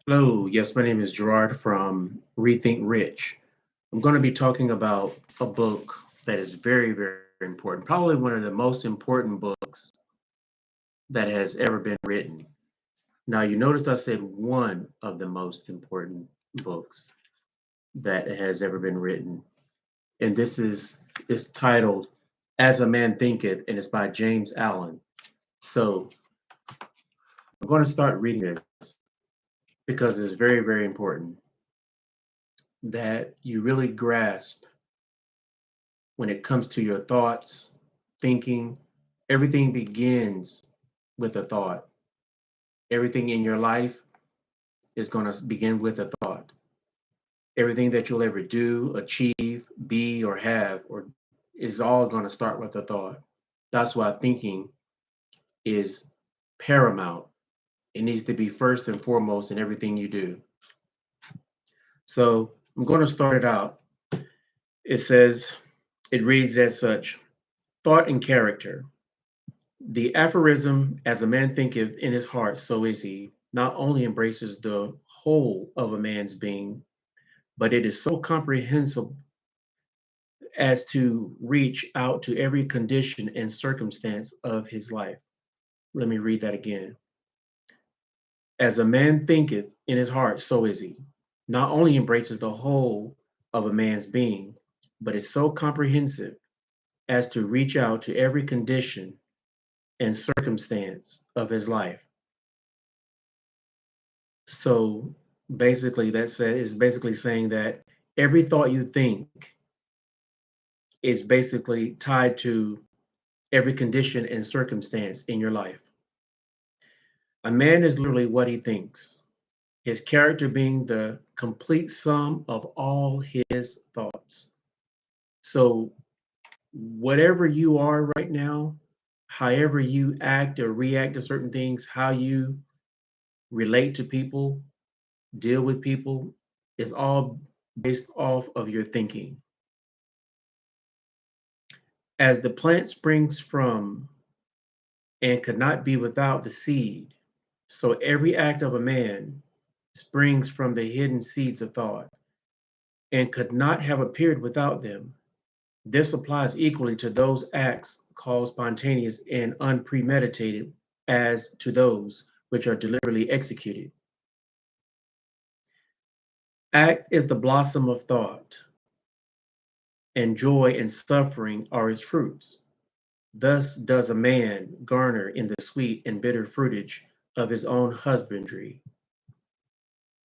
Hello, yes, my name is Gerard from Rethink Rich. I'm going to be talking about a book that is very, very important, probably one of the most important books that has ever been written. Now, you notice I said one of the most important books that has ever been written, and this is titled As a Man Thinketh, and it's by James Allen. So I'm going to start reading this because it's very, very important that you really grasp when it comes to your thoughts, thinking. Everything begins with a thought. Everything in your life is going to begin with a thought. Everything that you'll ever do, achieve, be, or have, or is all going to start with a thought. That's why thinking is paramount. It needs to be first and foremost in everything you do. So I'm going to start it out. It says, it reads as such: thought and character. The aphorism, as a man thinketh in his heart, so is he, not only embraces the whole of a man's being, but it is so comprehensive as to reach out to every condition and circumstance of his life. Let me read that again. As a man thinketh in his heart, so is he, not only embraces the whole of a man's being, but is so comprehensive as to reach out to every condition and circumstance of his life. So basically, that said is basically saying that every thought you think is basically tied to every condition and circumstance in your life. A man is literally what he thinks, his character being the complete sum of all his thoughts. So, whatever you are right now, however you act or react to certain things, how you relate to people, deal with people, is all based off of your thinking. As the plant springs from and could not be without the seed, so every act of a man springs from the hidden seeds of thought and could not have appeared without them. This applies equally to those acts called spontaneous and unpremeditated as to those which are deliberately executed. Act is the blossom of thought, and joy and suffering are its fruits. Thus does a man garner in the sweet and bitter fruitage of his own husbandry.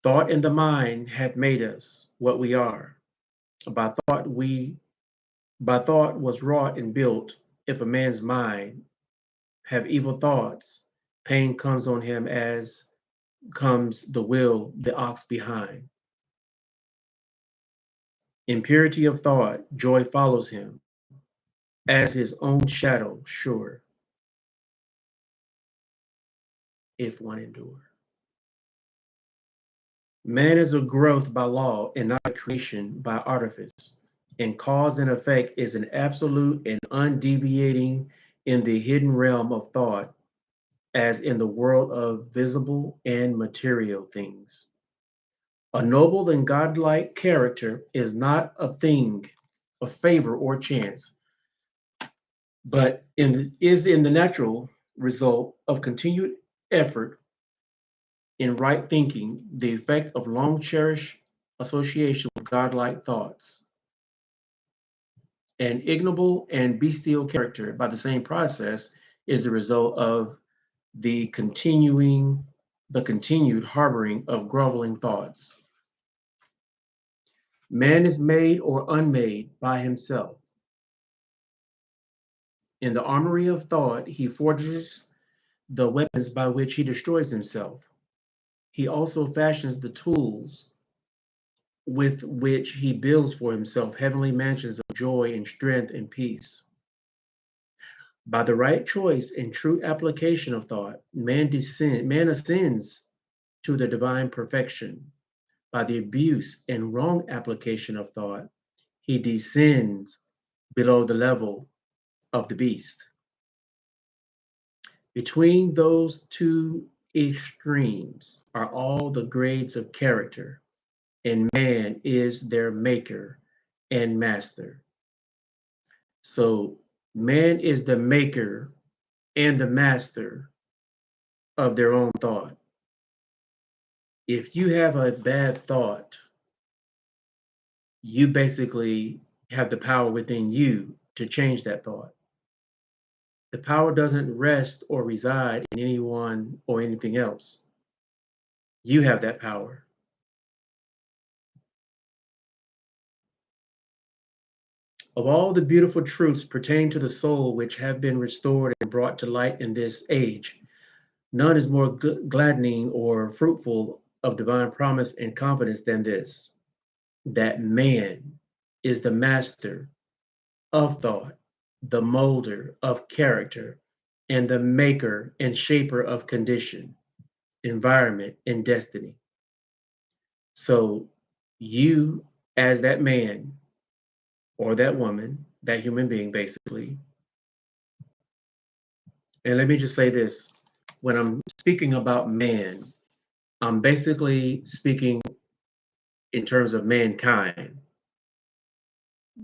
Thought in the mind hath made us what we are. By thought we by thought was wrought and built. If a man's mind have evil thoughts, pain comes on him as comes the will the ox behind. Impurity of thought, joy follows him, as his own shadow sure, if one endure. Man is a growth by law and not a creation by artifice. And cause and effect is an absolute and undeviating in the hidden realm of thought, as in the world of visible and material things. A noble and godlike character is not a thing of favor or chance, but is in the natural result of continued effort in right thinking, the effect of long cherished association with godlike thoughts. An ignoble and bestial character, by the same process, is the result of the continued harboring of groveling thoughts. Man is made or unmade by himself. In the armory of thought, he forges the weapons by which he destroys himself. He also fashions the tools with which he builds for himself heavenly mansions of joy and strength and peace. By the right choice and true application of thought, man ascends to the divine perfection. By the abuse and wrong application of thought, he descends below the level of the beast. Between those two extremes are all the grades of character, and man is their maker and master. So man is the maker and the master of their own thought. If you have a bad thought, you basically have the power within you to change that thought. The power doesn't rest or reside in anyone or anything else. You have that power. Of all the beautiful truths pertaining to the soul which have been restored and brought to light in this age, none is more gladdening or fruitful of divine promise and confidence than this, that man is the master of thought, the molder of character, and the maker and shaper of condition, environment, and destiny. So you, as that man or that woman, that human being, basically, and let me just say this, when I'm speaking about man, I'm basically speaking in terms of mankind,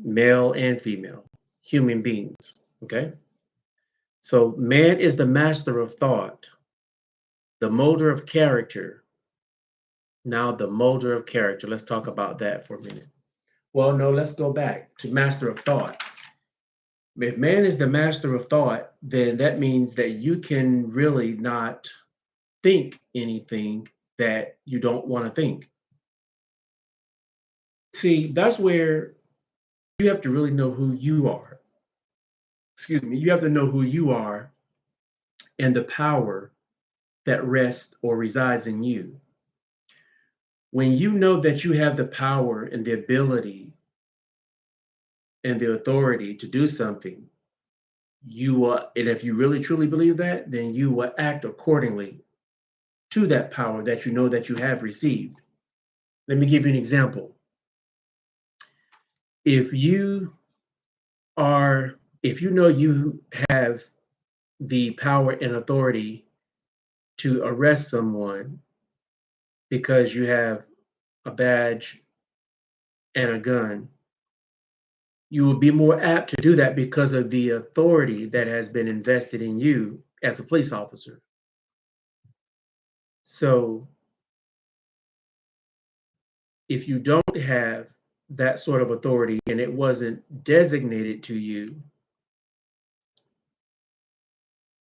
male and female, human beings. Okay? So man is the master of thought, the molder of character. Now, the molder of character, let's talk about that for a minute. Well, no, let's go back to master of thought. If man is the master of thought, then that means that you can really not think anything that you don't want to think. See, that's where you have to really know who you are. Excuse me, you have to know who you are and the power that rests or resides in you. When you know that you have the power and the ability and the authority to do something, you will, and if you really truly believe that, then you will act accordingly to that power that you know that you have received. Let me give you an example. If you are, if you know you have the power and authority to arrest someone because you have a badge and a gun, you will be more apt to do that because of the authority that has been invested in you as a police officer. So if you don't have that sort of authority and it wasn't designated to you,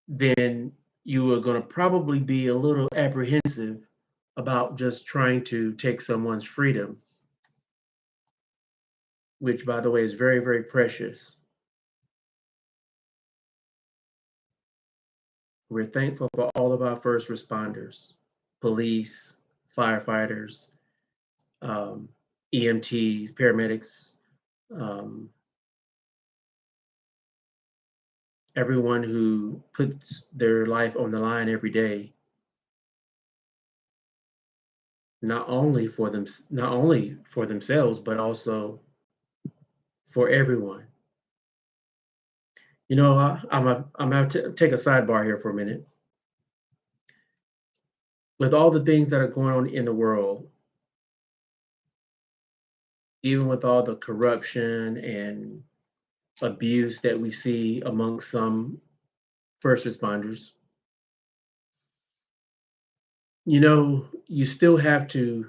then you are going to probably be a little apprehensive about just trying to take someone's freedom, which, by the way, is very, very precious. We're thankful for all of our first responders, police, firefighters, um, EMTs, paramedics, um, everyone who puts their life on the line every day, not only for themselves, but also for everyone. You know, I'm going to take a sidebar here for a minute. With all the things that are going on in the world, even with all the corruption and abuse that we see among some first responders, you know, you still have to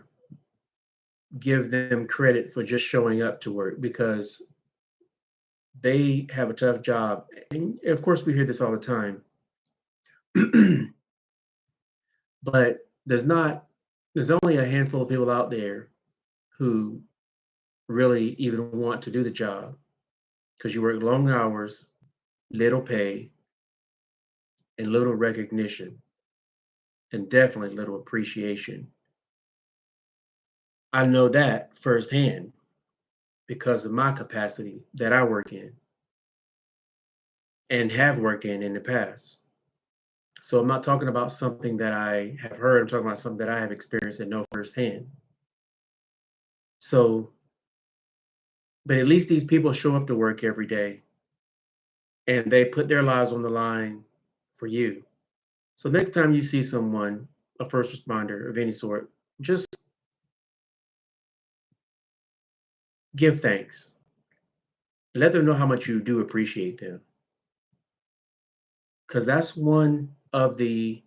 give them credit for just showing up to work because they have a tough job. And of course, we hear this all the time. But there's only a handful of people out there who really even want to do the job because you work long hours, little pay, and little recognition, and definitely little appreciation. I know that firsthand because of my capacity that I work in and have worked in the past. So I'm not talking about something that I have heard, I'm talking about something that I have experienced and know firsthand. So, but at least these people show up to work every day and they put their lives on the line for you. So next time you see someone, a first responder of any sort, just give thanks. Let them know how much you do appreciate them. Because that's one of the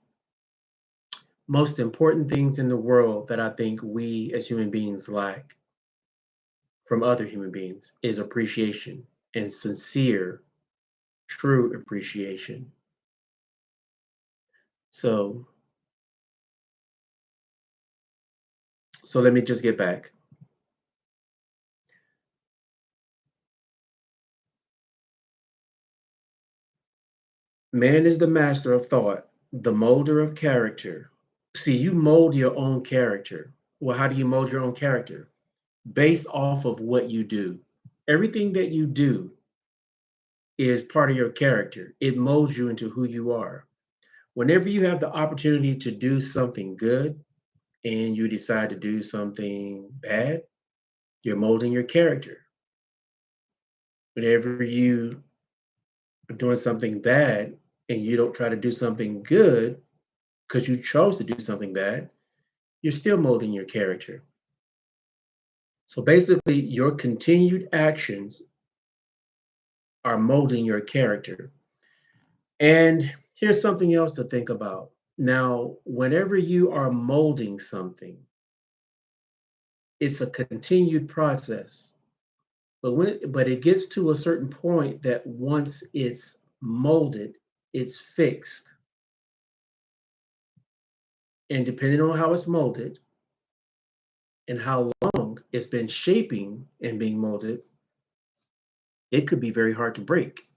most important things in the world that I think we as human beings lack from other human beings is appreciation and sincere, true appreciation. So, so let me just get back. Man is the master of thought, the molder of character. See, you mold your own character. Well, how do you mold your own character? Based off of what you do. Everything that you do is part of your character. It molds you into who you are. Whenever you have the opportunity to do something good and you decide to do something bad, you're molding your character. Whenever you are doing something bad and you don't try to do something good because you chose to do something bad, you're still molding your character. So basically, your continued actions are molding your character. And here's something else to think about. Now, whenever you are molding something, it's a continued process. But it gets to a certain point that once it's molded, it's fixed. And depending on how it's molded and how long it's been shaping and being molded, it could be very hard to break.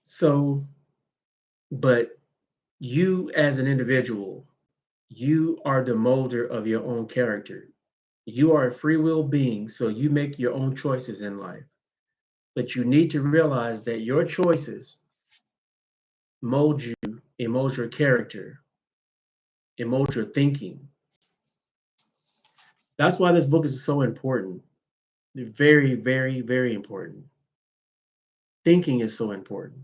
So, but you as an individual, you are the molder of your own character. You are a free will being, so you make your own choices in life. But you need to realize that your choices mold you, it molds your character, it molds your thinking. That's why this book is so important. Very, very, very important. Thinking is so important.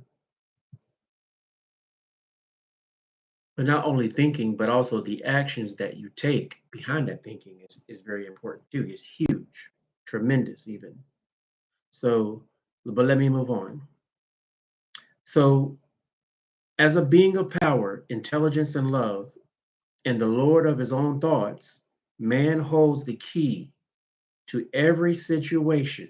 But not only thinking, but also the actions that you take behind that thinking is very important too. It's huge, tremendous even. So, but let me move on. So, as a being of power, intelligence, and love, and the Lord of his own thoughts, man holds the key to every situation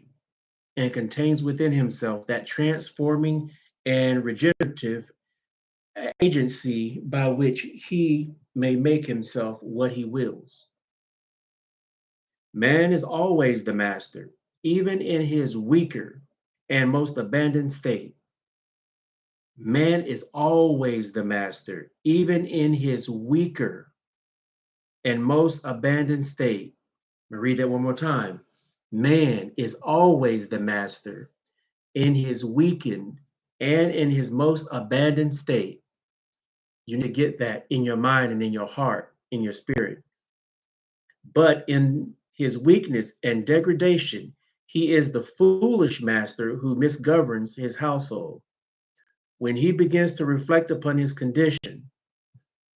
and contains within himself that transforming and regenerative agency by which he may make himself what he wills. Man is always the master, even in his weaker and most abandoned state. Man is always the master, even in his weaker and most abandoned state. Let me read that one more time. Man is always the master in his weakened and in his most abandoned state. You need to get that in your mind and in your heart, in your spirit. But in his weakness and degradation, he is the foolish master who misgoverns his household. When he begins to reflect upon his condition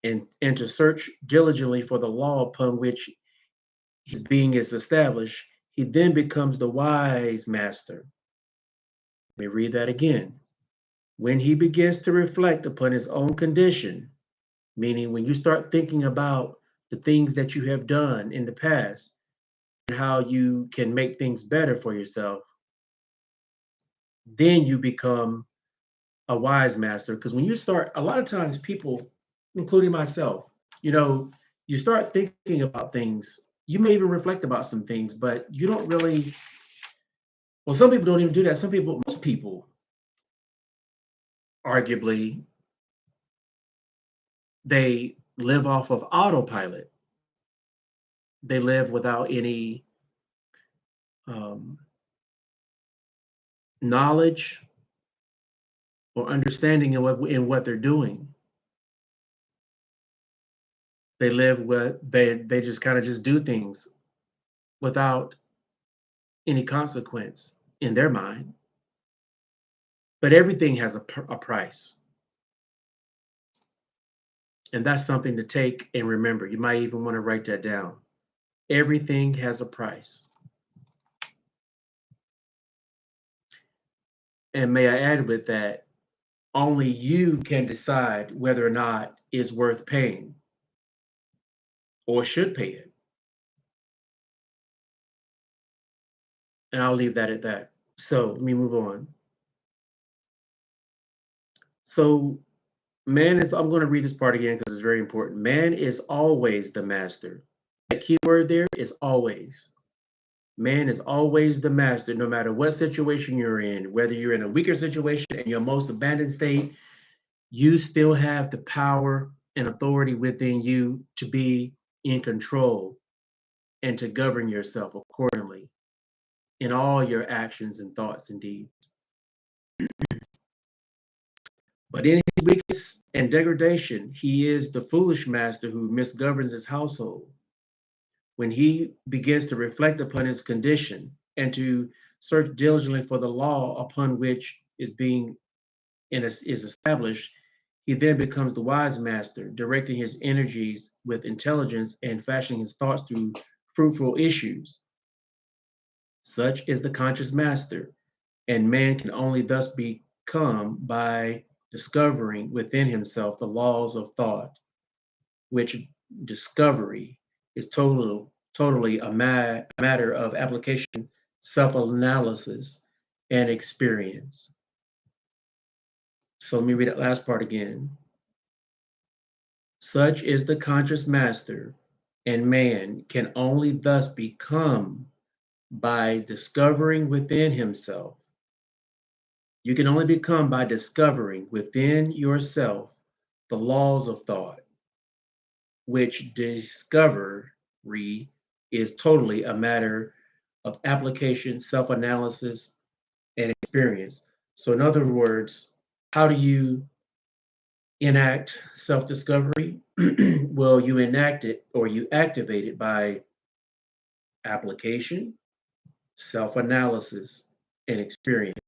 and to search diligently for the law upon which his being is established, he then becomes the wise master. Let me read that again. When he begins to reflect upon his own condition, meaning when you start thinking about the things that you have done in the past and how you can make things better for yourself, then you become a wise master. Because when you start, a lot of times people, including myself, you know, you start thinking about things. You may even reflect about some things, but you don't really, well, some people don't even do that. Most people, arguably, they live off of autopilot. They live without any um, knowledge or understanding in what they're doing. They live with they just kind of just do things without any consequence in their mind. But everything has a price. And that's something to take and remember. You might even want to write that down. Everything has a price. And may I add with that, only you can decide whether or not it's worth paying or should pay it. And I'll leave that at that. So let me move on. So, I'm going to read this part again because it's very important. Man is always the master. That key word there is always. Man is always the master, no matter what situation you're in, whether you're in a weaker situation, in your most abandoned state, you still have the power and authority within you to be in control and to govern yourself accordingly in all your actions and thoughts and deeds. But in his weakness and degradation, he is the foolish master who misgoverns his household. When he begins to reflect upon his condition and to search diligently for the law upon which is established, he then becomes the wise master, directing his energies with intelligence and fashioning his thoughts through fruitful issues. Such is the conscious master, and man can only thus become by discovering within himself the laws of thought, which discovery is totally a matter of application, self-analysis, and experience. So let me read that last part again. Such is the conscious master, and man can only thus become by discovering within himself. You can only become by discovering within yourself the laws of thought, which discovery is totally a matter of application, self analysis, and experience. So, in other words, how do you enact self discovery? Well, you enact it or you activate it by application, self analysis, and experience.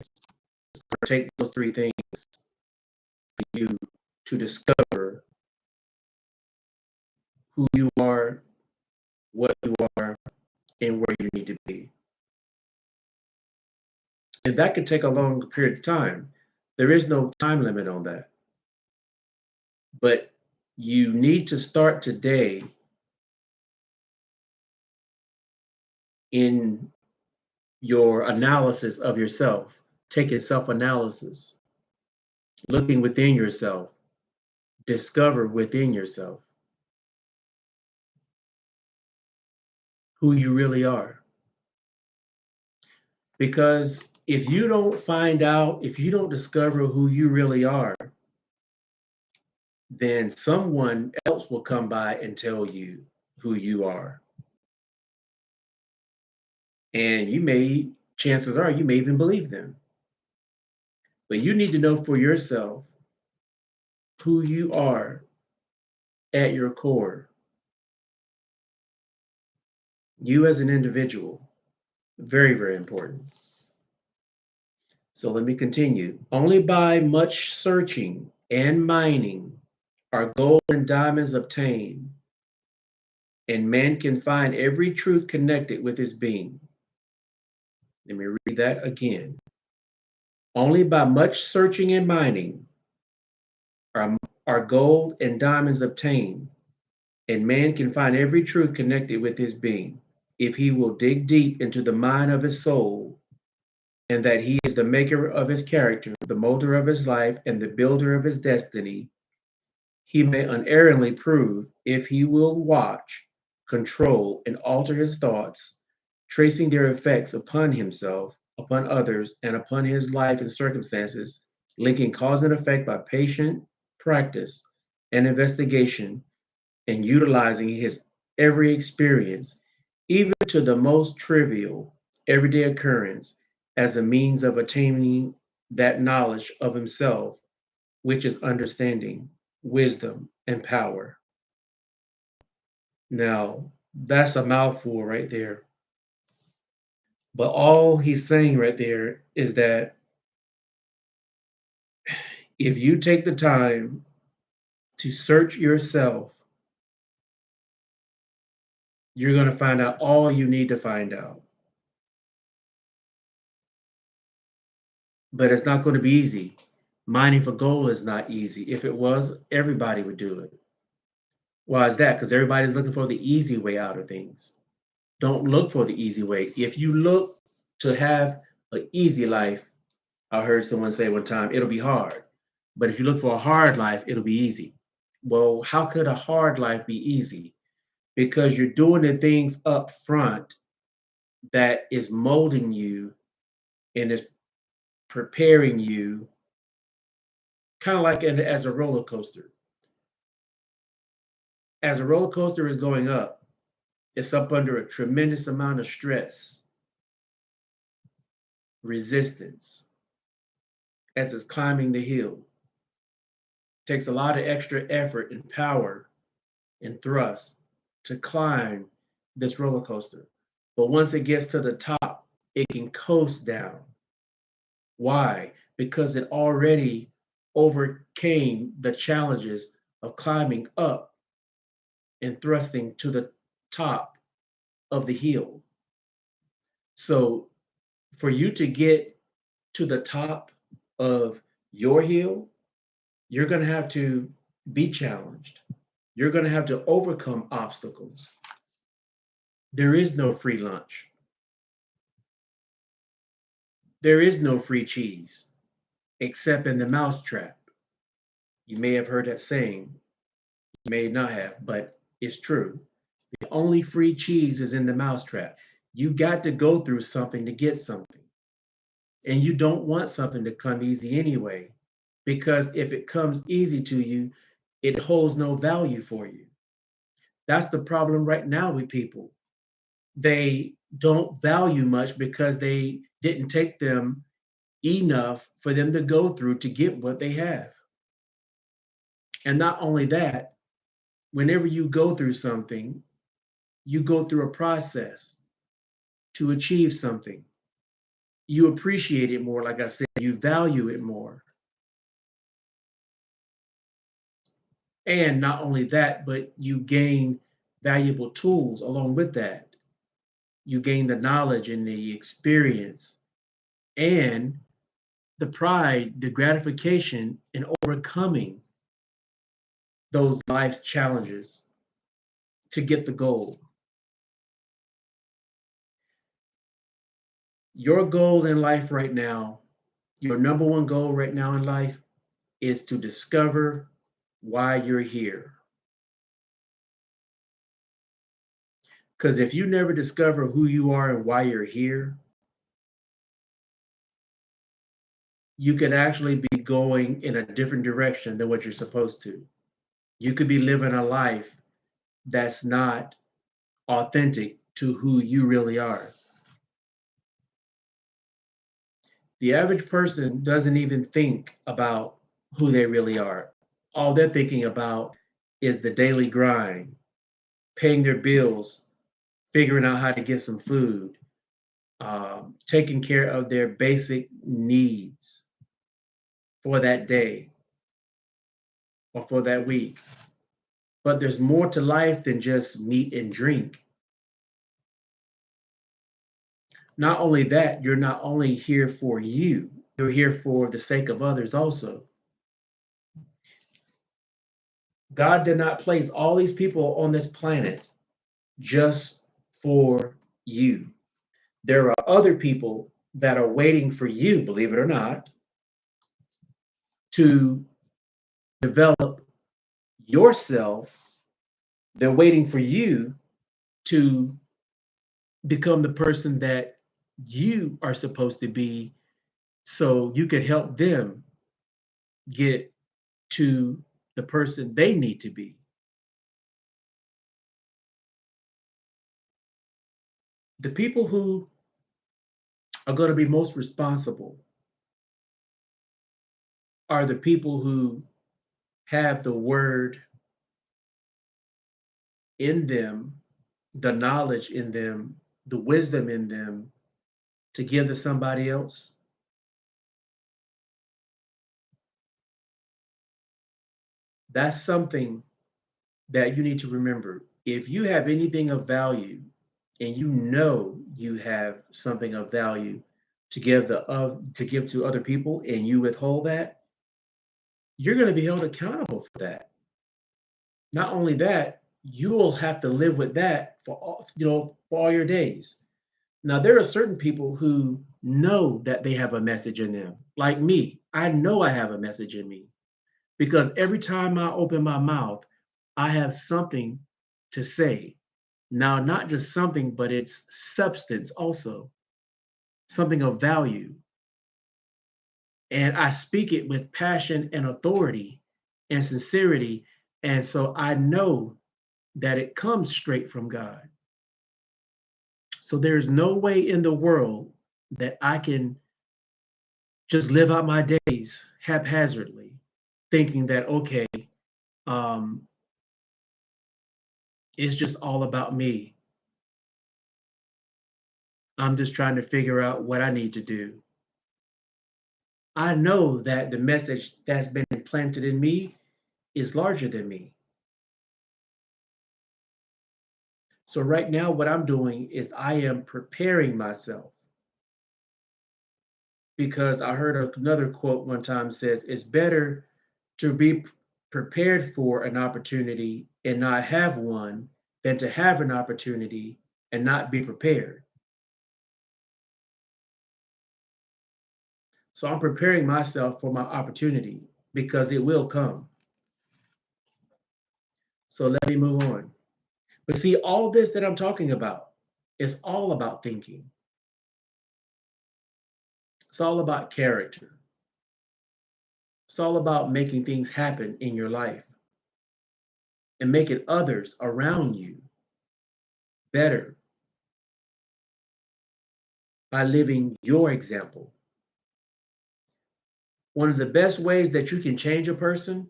Take those three things for you to discover who you are, what you are, and where you need to be. And that could take a long period of time. There is no time limit on that. But you need to start today in your analysis of yourself, taking self analysis, looking within yourself, discover within yourself who you really are. Because if you don't find out, if you don't discover who you really are, then someone else will come by and tell you who you are. And chances are, you may even believe them. But you need to know for yourself who you are at your core. You as an individual, very, very important. So let me continue. Only by much searching and mining are gold and diamonds obtained, and man can find every truth connected with his being. Let me read that again. Only by much searching and mining are gold and diamonds obtained, and man can find every truth connected with his being. If he will dig deep into the mind of his soul, and that he is the maker of his character, the molder of his life, and the builder of his destiny, he may unerringly prove, if he will watch, control, and alter his thoughts, tracing their effects upon himself, upon others, and upon his life and circumstances, linking cause and effect by patient practice and investigation, and utilizing his every experience, even to the most trivial everyday occurrence, as a means of attaining that knowledge of himself, which is understanding, wisdom, and power. Now, that's a mouthful right there. But all he's saying right there is that if you take the time to search yourself, you're going to find out all you need to find out. But it's not going to be easy. Mining for gold is not easy. If it was, everybody would do it. Why is that? Because everybody's looking for the easy way out of things. Don't look for the easy way. If you look to have an easy life, I heard someone say one time, it'll be hard. But if you look for a hard life, it'll be easy. Well, how could a hard life be easy? Because you're doing the things up front that is molding you and is preparing you, kind of like as a roller coaster. As a roller coaster is going up, it's up under a tremendous amount of stress, resistance, as it's climbing the hill. It takes a lot of extra effort and power and thrust to climb this roller coaster. But once it gets to the top, it can coast down. Why? Because it already overcame the challenges of climbing up and thrusting to the top of the hill. So for you to get to the top of your hill, you're going to have to be challenged. You're going to have to overcome obstacles. There is no free lunch. There is no free cheese, except in the mousetrap. You may have heard that saying, you may not have, but it's true. The only free cheese is in the mousetrap. You got to go through something to get something. And you don't want something to come easy anyway, because if it comes easy to you, it holds no value for you. That's the problem right now with people. They don't value much because they didn't take them enough for them to go through to get what they have. And not only that, whenever you go through something, you go through a process to achieve something. You appreciate it more, like I said, you value it more. And not only that, but you gain valuable tools along with that. You gain the knowledge and the experience and the pride, the gratification in overcoming those life challenges to get the goal. Your goal in life right now, your number one goal right now in life is to discover why you're here. Because if you never discover who you are and why you're here, you could actually be going in a different direction than what you're supposed to. You could be living a life that's not authentic to who you really are. The average person doesn't even think about who they really are. All they're thinking about is the daily grind, paying their bills, figuring out how to get some food, taking care of their basic needs for that day or for that week. But there's more to life than just meat and drink. Not only that, you're not only here for you, you're here for the sake of others also. God did not place all these people on this planet just for you. There are other people that are waiting for you, believe it or not, to develop yourself. They're waiting for you to become the person that you are supposed to be so you could help them get to the person they need to be. The people who are going to be most responsible are the people who have the word in them, the knowledge in them, the wisdom in them to give to somebody else. That's something that you need to remember. If you have anything of value and you know you have something of value to give to other people and you withhold that, you're going to be held accountable for that. Not only that, you will have to live with that for for all your days. Now there are certain people who know that they have a message in them. Like me, I know I have a message in me because every time I open my mouth, I have something to say. Now, not just something, but it's substance also, something of value. And I speak it with passion and authority and sincerity. And so I know that it comes straight from God. So there's no way in the world that I can just live out my days haphazardly, thinking that, okay, um, it's just all about me. I'm just trying to figure out what I need to do. I know that the message that's been implanted in me is larger than me. So right now, what I'm doing is I am preparing myself because I heard another quote one time says it's better to be prepared for an opportunity and not have one than to have an opportunity and not be prepared. So I'm preparing myself for my opportunity because it will come. So let me move on. But see, all this that I'm talking about is all about thinking. It's all about character. It's all about making things happen in your life and making others around you better by living your example. One of the best ways that you can change a person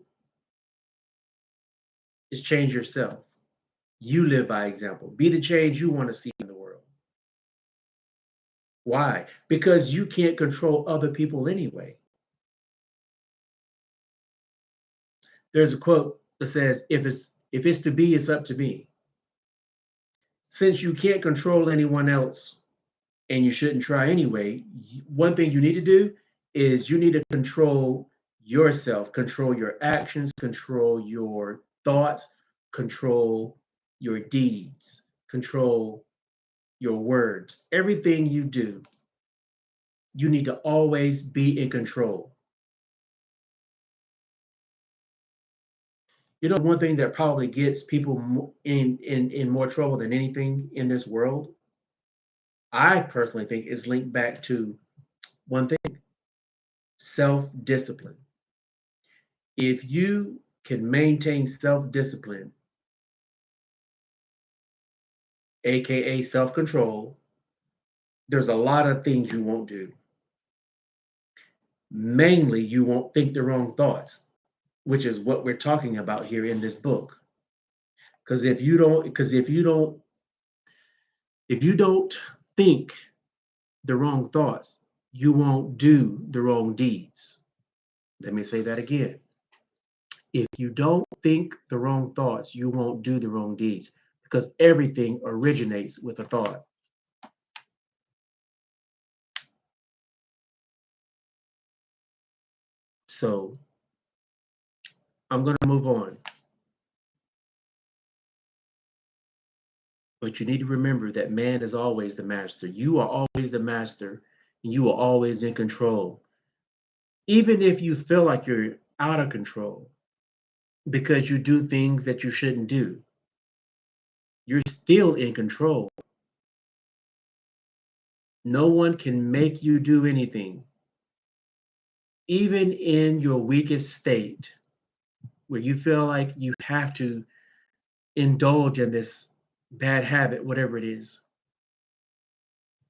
is change yourself. You live by example. Be the change you want to see in the world. Why? Because you can't control other people anyway. There's a quote that says, if it's to be, it's up to me. Since you can't control anyone else and you shouldn't try anyway, one thing you need to do is you need to control yourself, control your actions, control your thoughts, control your deeds, control your words. Everything you do, you need to always be in control. You know, one thing that probably gets people in more trouble than anything in this world, I personally think is linked back to one thing: self-discipline. If you can maintain self-discipline, aka self-control, there's a lot of things you won't do. Mainly, you won't think the wrong thoughts, which is what we're talking about here in this book. Because if you don't think the wrong thoughts, you won't do the wrong deeds. Let me say that again. If you don't think the wrong thoughts, you won't do the wrong deeds because everything originates with a thought. So I'm going to move on. But you need to remember that man is always the master. You are always the master and you are always in control. Even if you feel like you're out of control because you do things that you shouldn't do, you're still in control. No one can make you do anything. Even in your weakest state, where you feel like you have to indulge in this bad habit, whatever it is,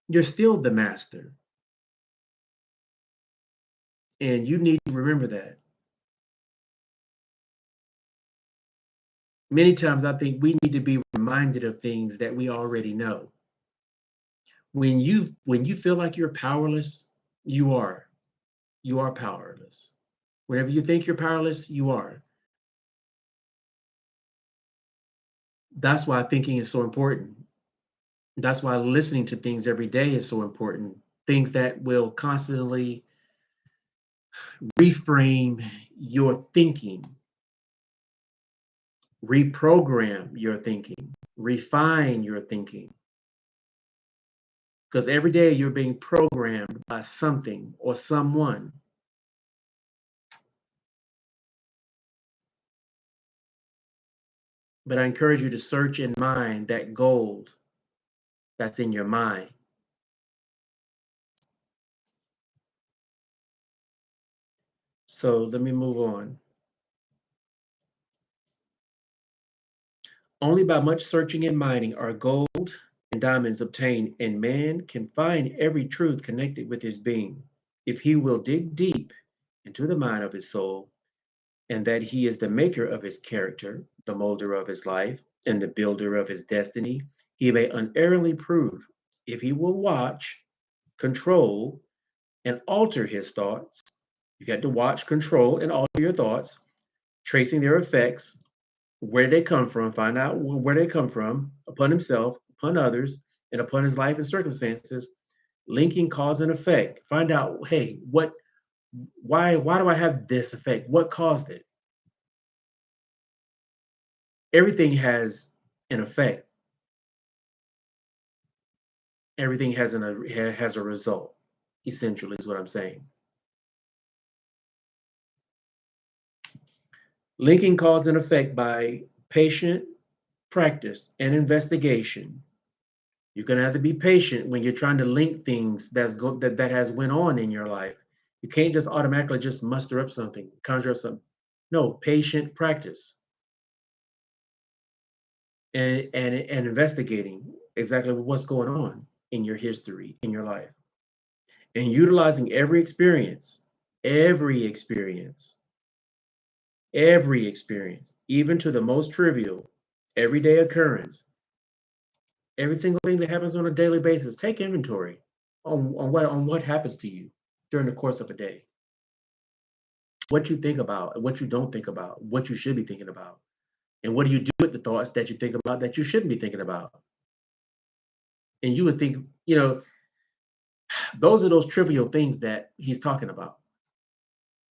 you're still the master. And you need to remember that. Many times I think we need to be reminded of things that we already know. When you feel like you're powerless, you are. You are powerless. Whenever you think you're powerless, you are. That's why thinking is so important. That's why listening to things every day is so important. Things that will constantly reframe your thinking, reprogram your thinking, refine your thinking. Because every day you're being programmed by something or someone. But I encourage you to search and mine that gold that's in your mind. So let me move on. Only by much searching and mining are gold and diamonds obtained, and man can find every truth connected with his being. If he will dig deep into the mind of his soul, and that he is the maker of his character, the molder of his life, and the builder of his destiny, he may unerringly prove, if he will watch, control, and alter his thoughts. You got to watch, control, and alter your thoughts, tracing their effects, where they come from, find out where they come from, upon himself, upon others, and upon his life and circumstances, linking cause and effect. Find out, hey, why do I have this effect? What caused it? Everything has an effect. Everything has a result. Essentially, is what I'm saying. Linking cause and effect by patient practice and investigation. You're gonna have to be patient when you're trying to link things that has went on in your life. You can't just automatically just muster up something, conjure up something. No, patient practice and investigating exactly what's going on in your history, in your life, and utilizing every experience, every experience, even to the most trivial, everyday occurrence, every single thing that happens on a daily basis. Take inventory on what happens to you during the course of a day, what you think about, what you don't think about, what you should be thinking about, and what do you do with the thoughts that you think about that you shouldn't be thinking about. And you would think, those are those trivial things that he's talking about.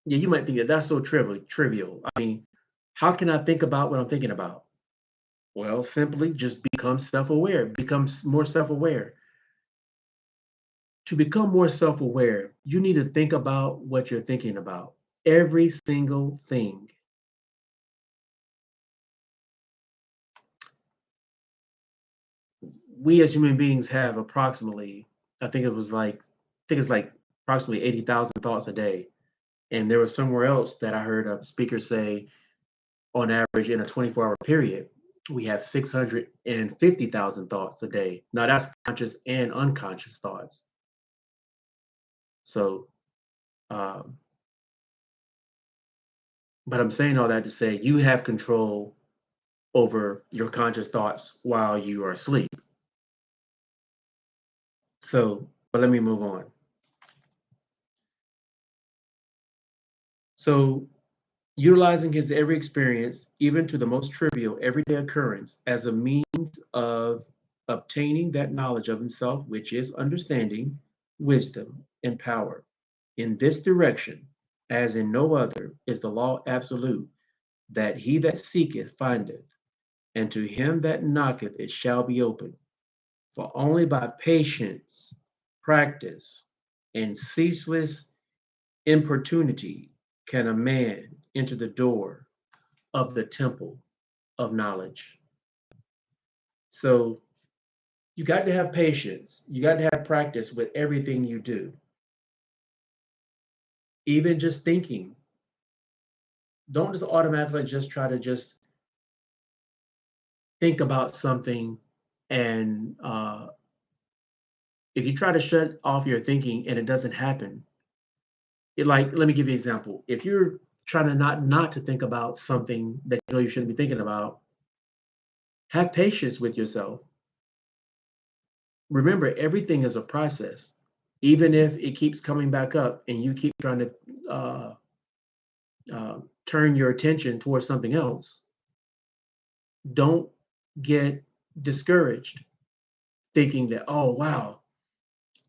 Yeah, you might think that that's so trivial. I mean, how can I think about what I'm thinking about? Well, simply just become self-aware, become more self-aware. To become more self-aware, you need to think about what you're thinking about. Every single thing. We as human beings have approximately, I think it's like approximately 80,000 thoughts a day. And there was somewhere else that I heard a speaker say, on average, in a 24-hour period, we have 650,000 thoughts a day. Now that's conscious and unconscious thoughts. So, um, but I'm saying all that to say you have control over your conscious thoughts while you are asleep. So, but let me move on. So, utilizing his every experience, even to the most trivial everyday occurrence, as a means of obtaining that knowledge of himself, which is understanding, wisdom, and power. In this direction, as in no other, is the law absolute, that he that seeketh findeth, and to him that knocketh it shall be opened. For only by patience, practice, and ceaseless importunity can a man enter the door of the temple of knowledge. So you got to have patience. You got to have practice with everything you do. Even just thinking. Don't just automatically just try to just think about something and if you try to shut off your thinking and it doesn't happen, let me give you an example. If you're trying to not to think about something that you know you shouldn't be thinking about, have patience with yourself. Remember, everything is a process. Even if it keeps coming back up and you keep trying to uh, turn your attention towards something else, don't get discouraged, thinking that, oh, wow,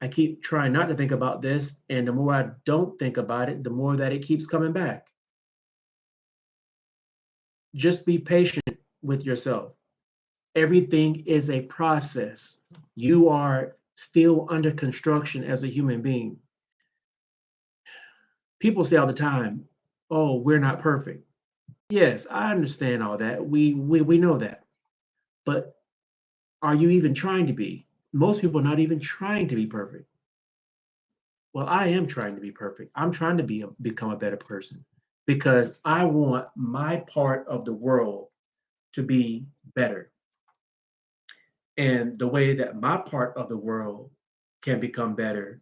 I keep trying not to think about this. And the more I don't think about it, the more that it keeps coming back. Just be patient with yourself. Everything is a process. You are still under construction as a human being. People say all the time, oh, we're not perfect. Yes, I understand all that. We know that. But are you even trying to be? Most people are not even trying to be perfect. Well, I am trying to be perfect. I'm trying to become a better person because I want my part of the world to be better. And the way that my part of the world can become better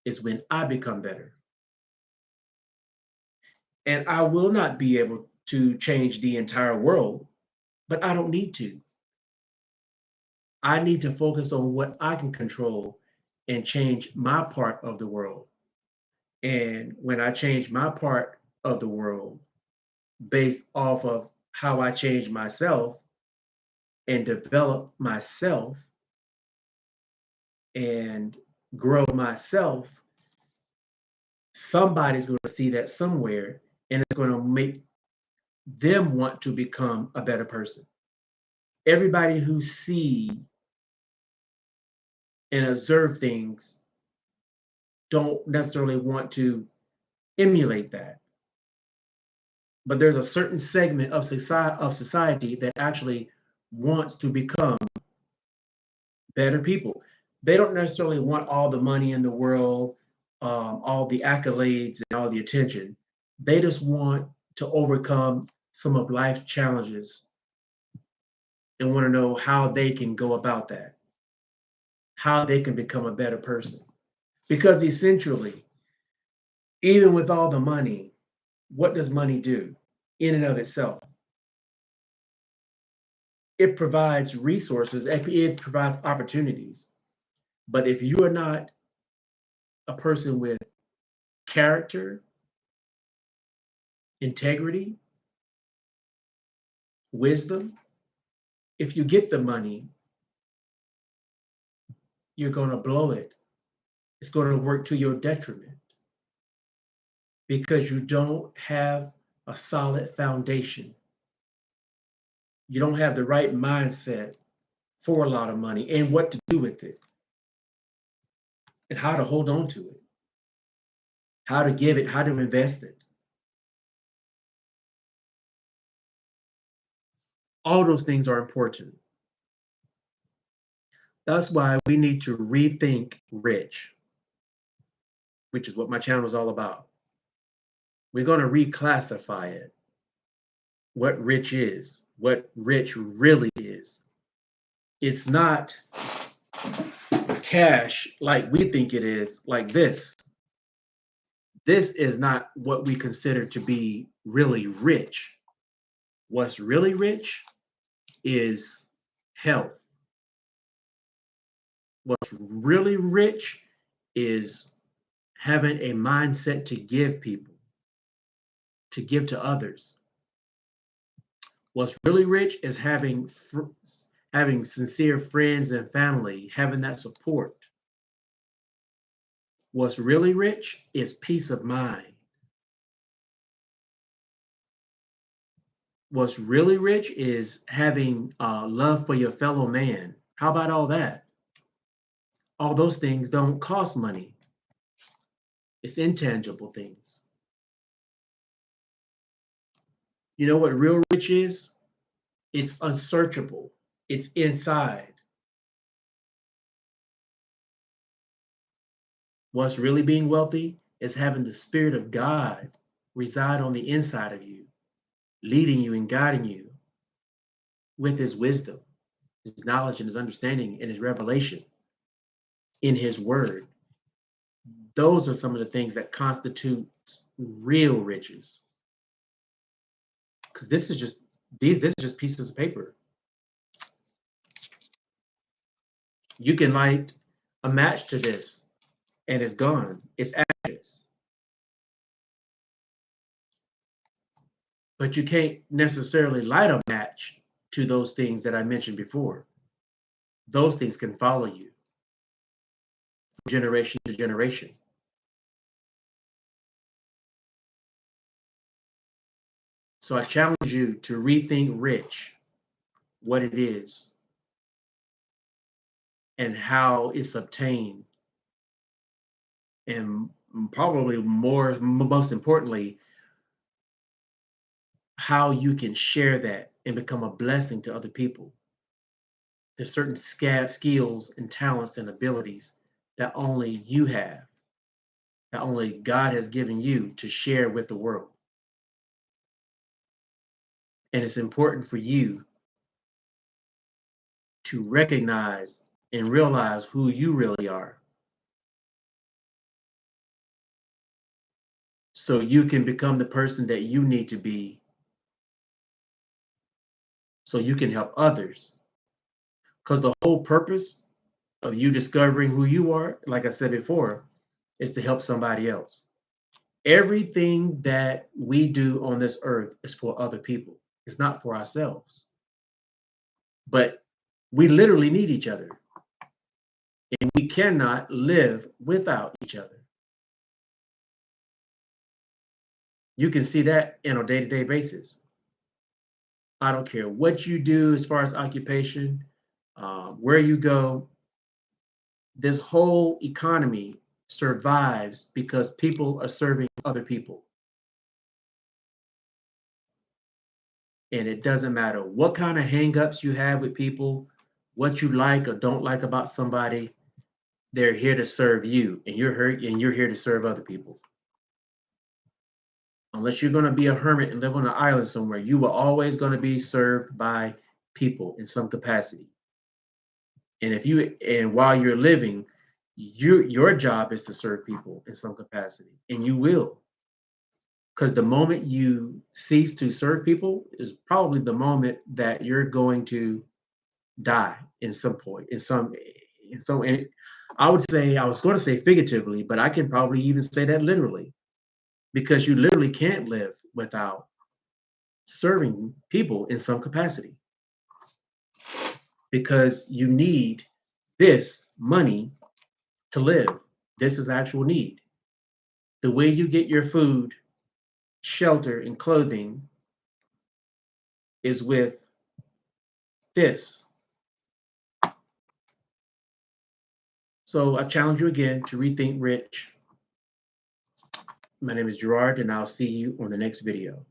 is when I become better. And I will not be able to change the entire world, but I don't need to. I need to focus on what I can control and change my part of the world. And when I change my part of the world based off of how I change myself and develop myself and grow myself, somebody's going to see that somewhere and it's going to make them want to become a better person. Everybody who see and observe things don't necessarily want to emulate that. But there's a certain segment of society that actually wants to become better people. They don't necessarily want all the money in the world, all the accolades and all the attention. They just want to overcome some of life's challenges and want to know how they can go about that, how they can become a better person. Because essentially, even with all the money, what does money do in and of itself? It provides resources, it provides opportunities. But if you are not a person with character, integrity, wisdom, if you get the money, you're going to blow it. It's going to work to your detriment because you don't have a solid foundation. You don't have the right mindset for a lot of money and what to do with it and how to hold on to it, how to give it, how to invest it. All those things are important. That's why we need to rethink rich, which is what my channel is all about. We're going to reclassify it, what rich is, what rich really is. It's not cash like we think it is, like this. This is not what we consider to be really rich. What's really rich is health. What's really rich is having a mindset to give people, to give to others. What's really rich is having sincere friends and family, having that support. What's really rich is peace of mind. What's really rich is having love for your fellow man. How about all that? All those things don't cost money. It's intangible things. You know what real rich is? It's unsearchable. It's inside. What's really being wealthy is having the Spirit of God reside on the inside of you, leading you and guiding you with His wisdom, His knowledge, and His understanding, and His revelation in His Word. Those are some of the things that constitute real riches. Because this is just pieces of paper. You can light a match to this, and it's gone. It's ashes. But you can't necessarily light a match to those things that I mentioned before. Those things can follow you from generation to generation. So I challenge you to rethink rich, what it is, and how it's obtained, and probably most importantly, how you can share that and become a blessing to other people. There's certain skills and talents and abilities that only you have, that only God has given you to share with the world. And it's important for you to recognize and realize who you really are so you can become the person that you need to be so you can help others. Because the whole purpose of you discovering who you are, like I said before, is to help somebody else. Everything that we do on this earth is for other people. It's not for ourselves. But we literally need each other. And we cannot live without each other. You can see that on a day-to-day basis. I don't care what you do as far as occupation, where you go. This whole economy survives because people are serving other people. And it doesn't matter what kind of hangups you have with people, what you like or don't like about somebody, they're here to serve you, and you're here to serve other people. Unless you're going to be a hermit and live on an island somewhere, you are always going to be served by people in some capacity. And while you're living, your job is to serve people in some capacity, and you will. Because the moment you cease to serve people is probably the moment that you're going to die in some point, and I would say, I was going to say figuratively, but I can probably even say that literally, because you literally can't live without serving people in some capacity, because you need this money to live. This is actual need. The way you get your food, shelter, and clothing is with this. So I challenge you again to rethink rich. My name is Gerard, and I'll see you on the next video.